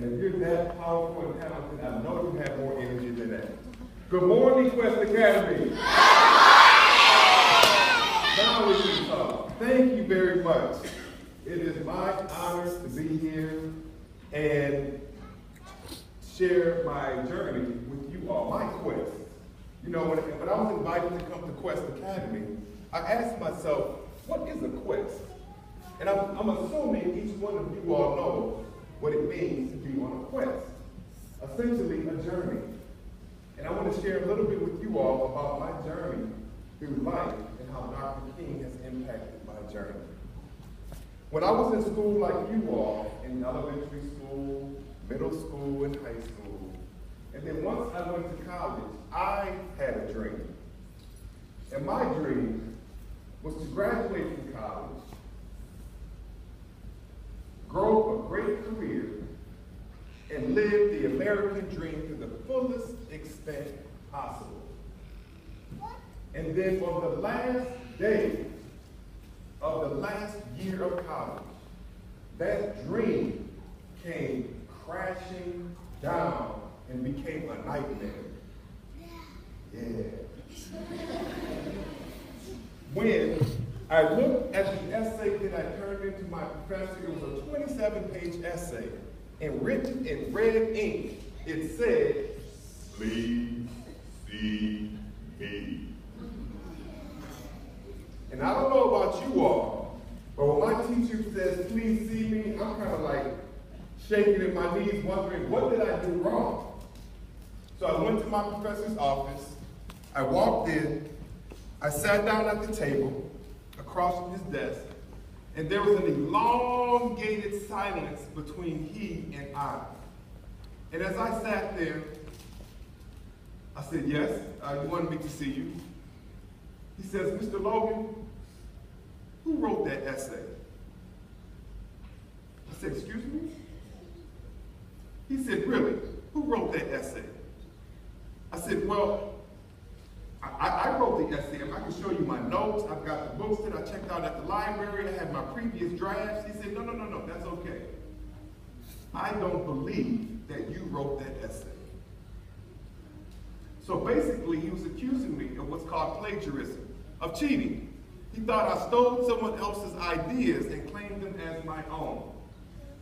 And if you're that powerful and talented, I know you have more energy than that. Good morning, Kwesi Academy. Now we can talk. Thank you very much. It is my honor to be here and share my journey with you all, my quest. You know, when I was invited to come to Kwesi Academy, I asked myself, what is a quest? And I'm assuming each one of you all know what it means to be on a quest. Essentially, a journey. And I want to share a little bit with you all about my journey through life and how Dr. King has impacted my journey. When I was in school like you all, in elementary school, middle school, and high school, and then once I went to college, I had a dream. And my dream was to graduate from college, grow a great career, and live the American dream to the fullest extent possible. And then on the last day of the last year of college, that dream came crashing down and became a nightmare. Yeah. When I looked at the essay that I turned into my professor, it was a 27-page essay, and written in red ink, it said, "Please see me." And I don't know about you all, but when my teacher says, "Please see me," I'm kind of like shaking in my knees, wondering, what did I do wrong? So I went to my professor's office, I walked in, I sat down at the table across from his desk, and there was an elongated silence between he and I. And as I sat there, I said, "Yes, you wanted me to see you." He says, "Mr. Logan, who wrote that essay?" I said, "Excuse me?" He said, "Really, who wrote that essay?" I said, "Well, I wrote the essay, and I can show you my notes. I've got the books that I checked out at the library. I have my previous drafts." He said, No, that's okay. I don't believe that you wrote that essay." So basically, he was accusing me of what's called plagiarism, of cheating. He thought I stole someone else's ideas and claimed them as my own.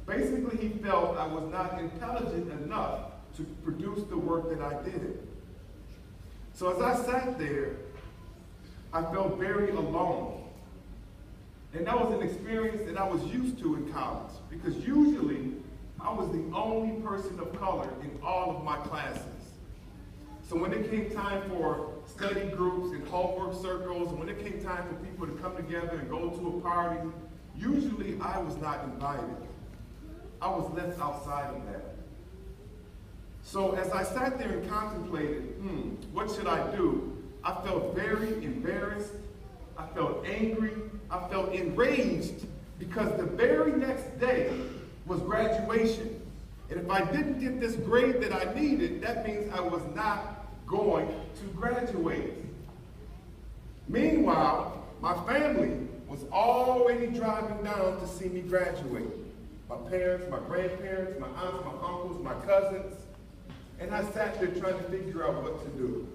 Basically, he felt I was not intelligent enough to produce the work that I did. So as I sat there, I felt very alone. And that was an experience that I was used to in college, because usually I was the only person of color in all of my classes. So when it came time for study groups and homework circles, when it came time for people to come together and go to a party, usually I was not invited. I was left outside of that. So as I sat there and contemplated, what should I do? I felt very embarrassed. I felt angry. I felt enraged, because the very next day was graduation. And if I didn't get this grade that I needed, that means I was not going to graduate. Meanwhile, my family was already driving down to see me graduate. My parents, my grandparents, my aunts, my uncles, my cousins. And I sat there trying to figure out what to do.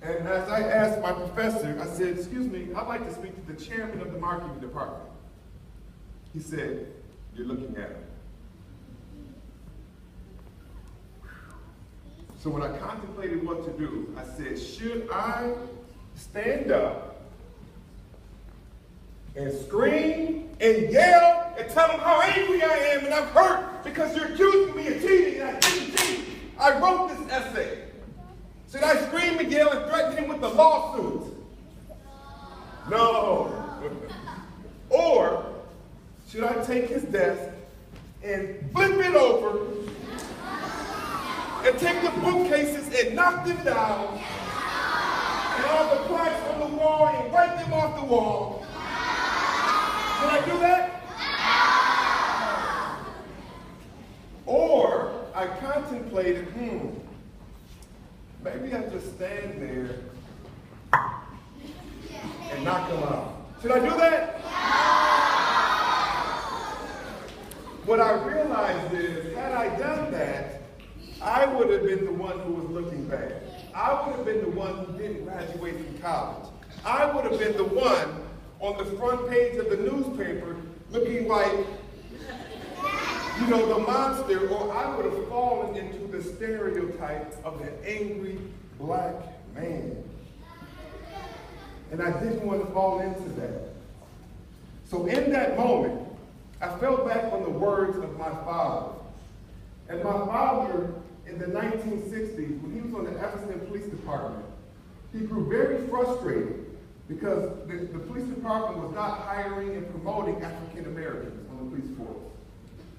And as I asked my professor, I said, "Excuse me, I'd like to speak to the chairman of the marketing department." He said, "You're looking at him." So when I contemplated what to do, I said, should I stand up and scream and yell and tell them how angry I am and I'm hurt because you're accusing me of cheating and I didn't cheat? I wrote this essay. Should I scream and yell and threaten him with a lawsuit? No. Or should I take his desk and flip it over and take the bookcases and knock them down and all the plaques on the wall and wipe them off the wall? Should I do that? Or I contemplated, maybe I just stand there and knock them out. Should I do that? What I realized realized is, had I done that, I would have been the one who was looking bad. I would have been the one who didn't graduate from college. I would have been the one on the front page of the newspaper looking like, the monster, or I would have fallen into the stereotype of an angry black man. And I didn't want to fall into that. So in that moment, I fell back on the words of my father. And my father, in the 1960s, when he was on the Evanston Police Department, he grew very frustrated because the police department was not hiring and promoting African Americans on the police force.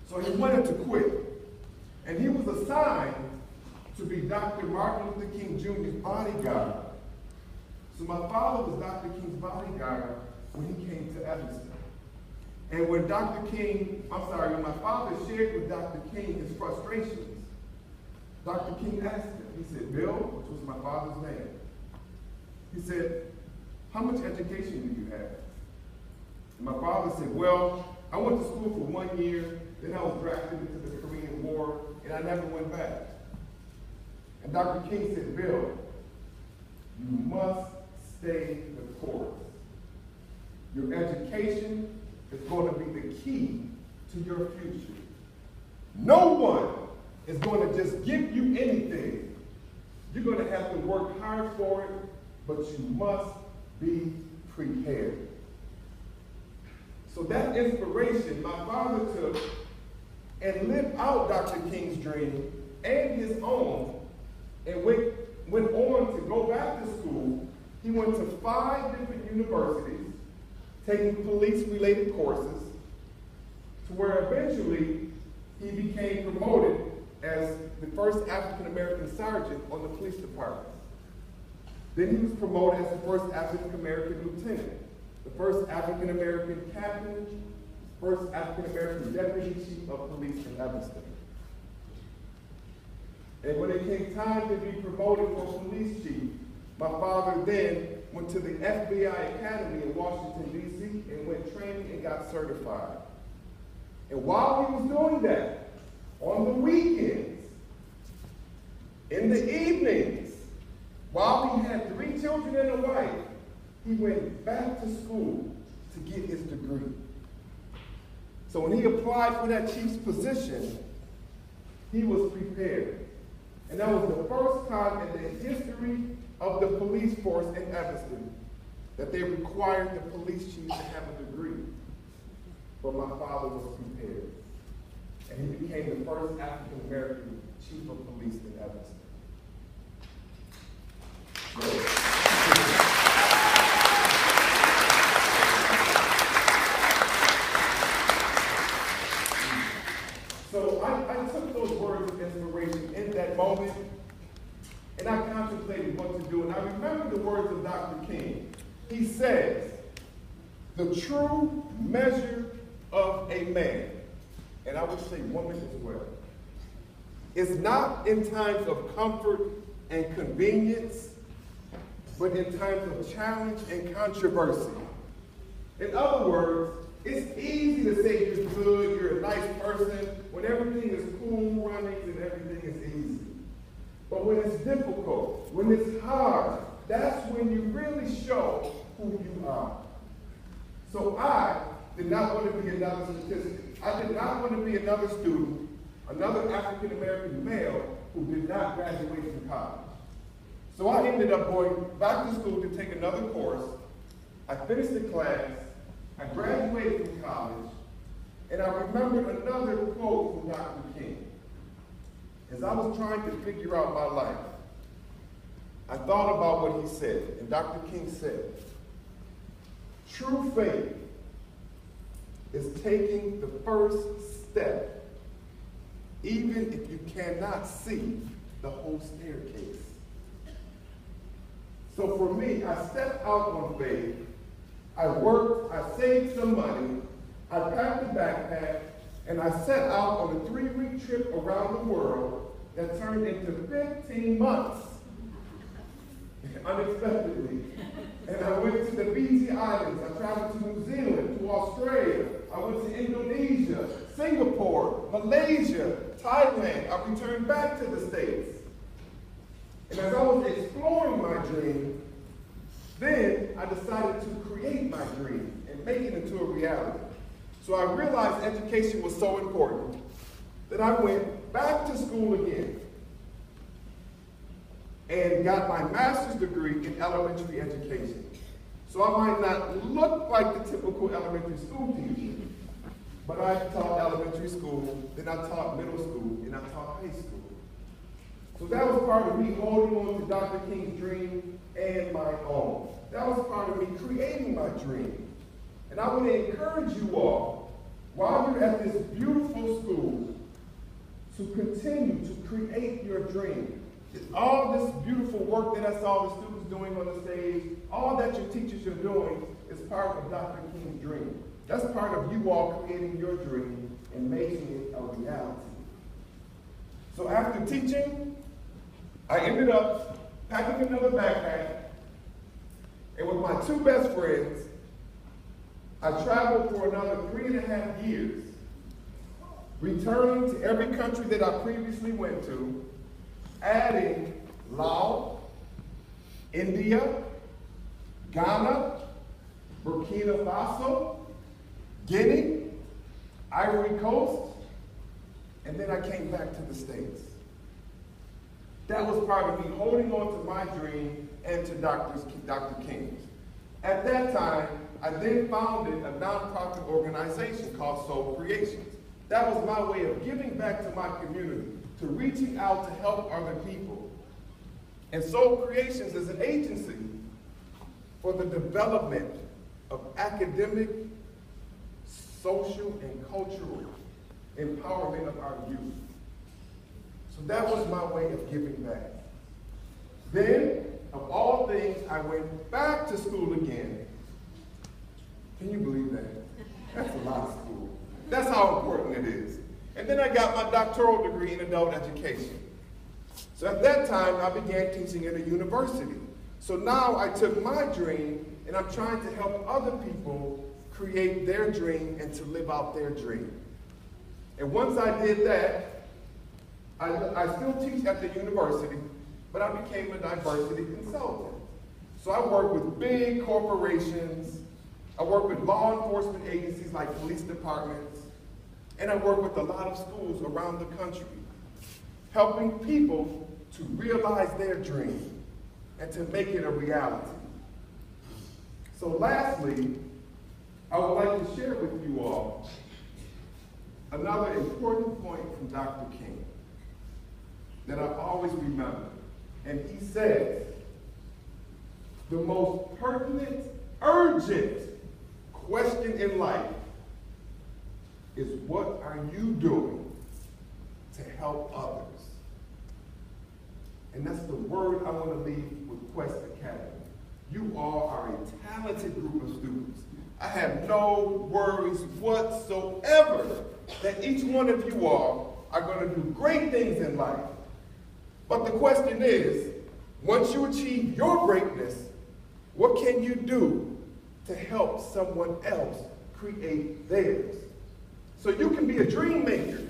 So he wanted to quit. And he was assigned to be Dr. Martin Luther King Jr.'s bodyguard. So my father was Dr. King's bodyguard when he came to Evanston. And when my father shared with Dr. King his frustrations, Dr. King asked him, he said, Bill, which was my father's name, he said, how much education do you have? And my father said, well, I went to school for 1 year, then I was drafted into the Korean War, and I never went back. And Dr. King said, Bill, you must stay the course. Your education is going to be the key to your future. No one is going to just give you anything. You're going to have to work hard for it, but you must be prepared. So that inspiration my father took and lived out Dr. King's dream and his own, and went on to go back to school. He went to 5 different universities, taking police-related courses, to where eventually he became promoted as the first African-American sergeant on the police department. Then he was promoted as the first African-American lieutenant, the first African-American captain, first African-American deputy chief of police in Evanston. And when it came time to be promoted for police chief, my father then went to the FBI Academy in Washington, D.C., and went training and got certified. And while he was doing that, on the weekends, in the evenings, while he had 3 children and a wife, he went back to school to get his degree. So when he applied for that chief's position, he was prepared. And that was the first time in the history of the police force in Evanston that they required the police chief to have a degree. But my father was prepared. And he became the first African-American chief of police in Evanston. So I took those words of inspiration in that moment, and I contemplated what to do. And I remember the words of Dr. King. He says, the true measure of a man, and I would say woman as well, is not in times of comfort and convenience, but in times of challenge and controversy. In other words, it's easy to say you're good, you're a nice person, when everything is cool runnings and everything is easy. But when it's difficult, when it's hard, that's when you really show who you are. So I did not want to be another statistic. I did not want to be another student, another African-American male who did not graduate from college. So I ended up going back to school to take another course. I finished the class. I graduated from college, and I remembered another quote from Dr. King. As I was trying to figure out my life, I thought about what he said, and Dr. King said, true faith is taking the first step, even if you cannot see the whole staircase. So for me, I stepped out on faith. I worked, I saved some money, I packed a backpack, and I set out on a 3-week trip around the world that turned into 15 months, unexpectedly. And I went to the Fiji Islands, I traveled to New Zealand, to Australia, I went to Indonesia, Singapore, Malaysia, Thailand. I returned back to the States. And as I was exploring my dream, then I decided to create my dream and make it into a reality. So I realized education was so important that I went back to school again and got my master's degree in elementary education. So I might not look like the typical elementary school teacher, but I taught elementary school, then I taught middle school, and I taught high school. So that was part of me holding on to Dr. King's dream and my own. That was part of me creating my dream. And I want to encourage you all, while you're at this beautiful school, to continue to create your dream. It's all this beautiful work that I saw the students doing on the stage, all that your teachers are doing is part of Dr. King's dream. That's part of you all creating your dream and making it a reality. So after teaching, I ended up packing another backpack, and with my two best friends, I traveled for another 3.5 years, returning to every country that I previously went to, adding Laos, India, Ghana, Burkina Faso, Guinea, Ivory Coast, and then I came back to the States. That was part of me holding on to my dream and to Dr. King's. At that time, I then founded a nonprofit organization called Soul Creations. That was my way of giving back to my community, to reaching out to help other people. And Soul Creations is an agency for the development of academic, social, and cultural empowerment of our youth. So that was my way of giving back. Then, of all things, I went back to school again. Can you believe that? That's a lot of school. That's how important it is. And then I got my doctoral degree in adult education. So at that time, I began teaching at a university. So now I took my dream and I'm trying to help other people create their dream and to live out their dream. And once I did that, I still teach at the university, but I became a diversity consultant. So I work with big corporations, I work with law enforcement agencies like police departments, and I work with a lot of schools around the country, helping people to realize their dream and to make it a reality. So lastly, I would like to share with you all another important point from Dr. King that I always remember. And he says, the most pertinent, urgent question in life is, what are you doing to help others? And that's the word I want to leave with Kwesi Academy. You all are a talented group of students. I have no worries whatsoever that each one of you all are going to do great things in life. But the question is, once you achieve your greatness, what can you do to help someone else create theirs? So you can be a dream maker.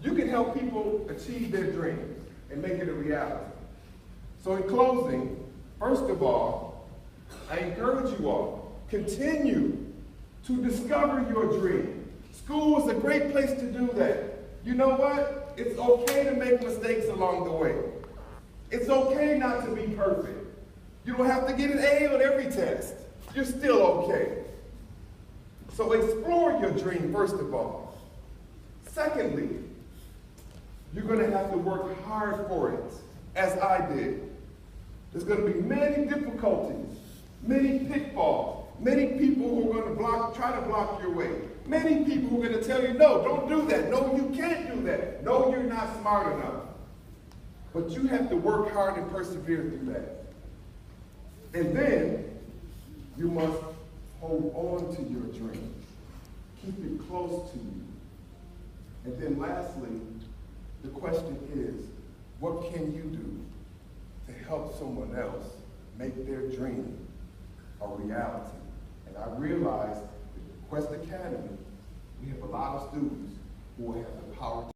You can help people achieve their dreams and make it a reality. So in closing, first of all, I encourage you all, continue to discover your dream. School is a great place to do that. You know what? It's okay to make mistakes along the way. It's okay not to be perfect. You don't have to get an A on every test. You're still okay. So explore your dream, first of all. Secondly, you're going to have to work hard for it, as I did. There's going to be many difficulties, many pitfalls, many people who are going to try to block your way. Many people who are going to tell you, no, don't do that. No, you can't do that. No, you're not smart enough. But you have to work hard and persevere through that. And then you must hold on to your dreams. Keep it close to you. And then lastly, the question is, what can you do to help someone else make their dream a reality? And I realized the Quest Academy, we have a lot of students who have the power